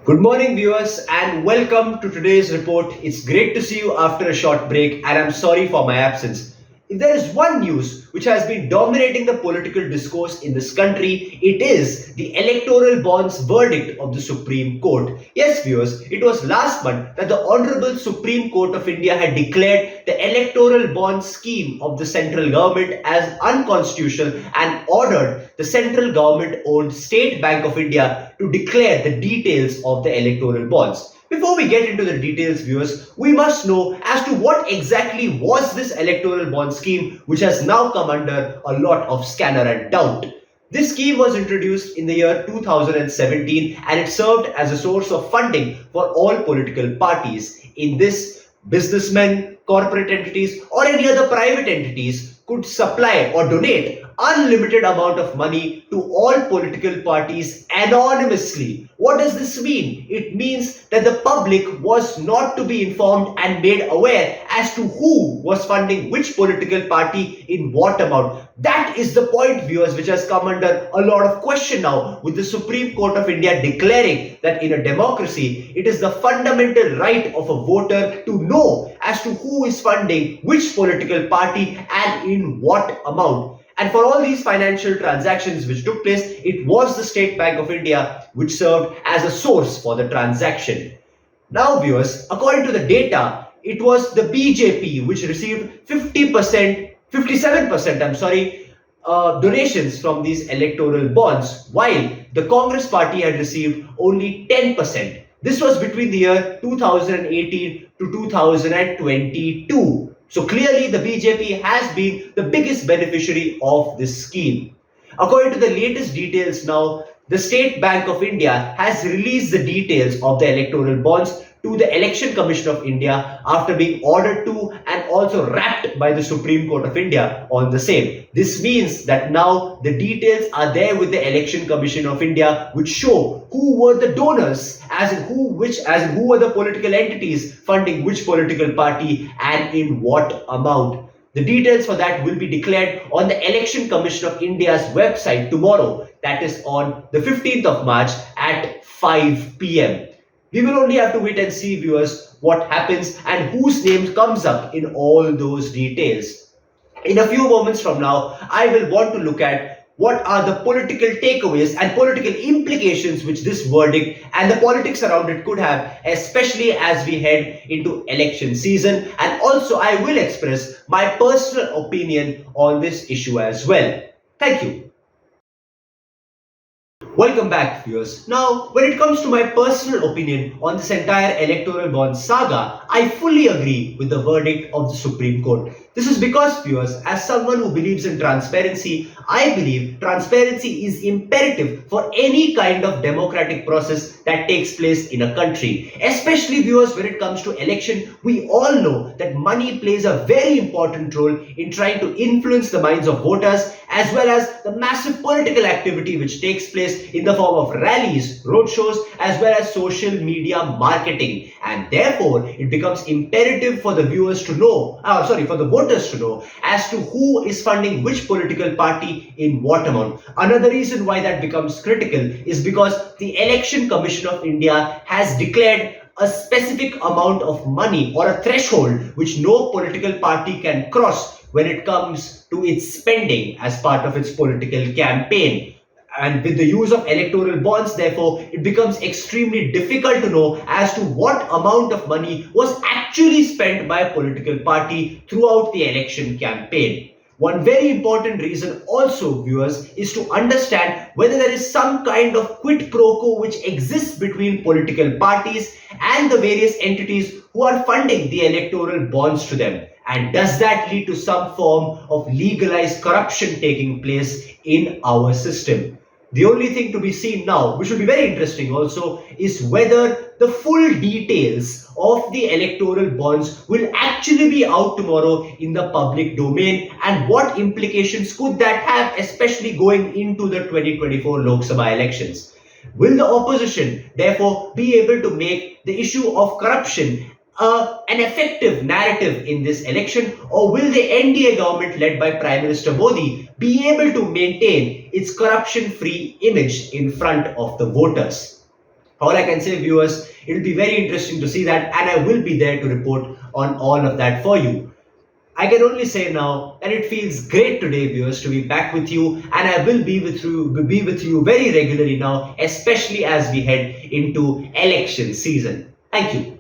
Good morning, viewers, and welcome to today's report. It's great to see you after a short break, and I'm sorry for my absence. If there is one news which has been dominating the political discourse in this country, it is the electoral bonds verdict of the Supreme Court. Yes, viewers, it was last month that the Honorable Supreme Court of India had declared the electoral bond scheme of the central government as unconstitutional and ordered the central government-owned State Bank of India to declare the details of the electoral bonds. Before we get into the details, viewers, we must know as to what exactly was this electoral bond scheme which has now come under a lot of scanner and doubt. This scheme was introduced in the year 2017 and it served as a source of funding for all political parties. In this, businessmen, corporate entities or any other private entities could supply or donate unlimited amount of money to all political parties anonymously. What does this mean? It means that the public was not to be informed and made aware as to who was funding which political party in what amount. That is the point, viewers, which has come under a lot of question now, with the Supreme Court of India declaring that in a democracy, it is the fundamental right of a voter to know as to who is funding which political party and in what amount. And for all these financial transactions which took place, it was the State Bank of India which served as a source for the transaction. Now, viewers, according to the data, it was the BJP which received 57% donations from these electoral bonds, while the Congress party had received only 10%. This was between the year 2018 to 2022. So clearly the BJP has been the biggest beneficiary of this scheme. According to the latest details now, the State Bank of India has released the details of the electoral bonds to the Election Commission of India after being ordered to and also wrapped by the Supreme Court of India on the same. This means that now the details are there with the Election Commission of India, which show who were the donors, as in who were the political entities funding which political party and in what amount. The details for that will be declared on the Election Commission of India's website tomorrow, that is on the 15th of March at 5 p.m. We will only have to wait and see, viewers, what happens and whose name comes up in all those details. In a few moments from now, I will want to look at what are the political takeaways and political implications which this verdict and the politics around it could have, especially as we head into election season. And also, I will express my personal opinion on this issue as well. Thank you. Welcome back, viewers. Now, when it comes to my personal opinion on this entire electoral bond saga, I fully agree with the verdict of the Supreme Court. This is because, viewers, as someone who believes in transparency, I believe transparency is imperative for any kind of democratic process that takes place in a country. Especially, viewers, when it comes to election, we all know that money plays a very important role in trying to influence the minds of voters, as well as the massive political activity which takes place in the form of rallies, roadshows, as well as social media marketing. And therefore, it becomes imperative for the viewers to know, for the voters to know as to who is funding which political party in what amount. Another reason why that becomes critical is because the Election Commission of India has declared a specific amount of money or a threshold which no political party can cross when it comes to its spending as part of its political campaign. And with the use of electoral bonds, therefore, it becomes extremely difficult to know as to what amount of money was actually spent by a political party throughout the election campaign. One very important reason also, viewers, is to understand whether there is some kind of quid pro quo which exists between political parties and the various entities who are funding the electoral bonds to them. And does that lead to some form of legalized corruption taking place in our system? The only thing to be seen now, which will be very interesting also, is whether the full details of the electoral bonds will actually be out tomorrow in the public domain, and what implications could that have, especially going into the 2024 Lok Sabha elections. Will the opposition therefore be able to make the issue of corruption an effective narrative in this election, or will the NDA government led by Prime Minister Modi be able to maintain its corruption-free image in front of the voters? All I can say, viewers, it'll be very interesting to see that, and I will be there to report on all of that for you. I can only say now that it feels great today, viewers, to be back with you, and I will be with you very regularly now, especially as we head into election season. Thank you.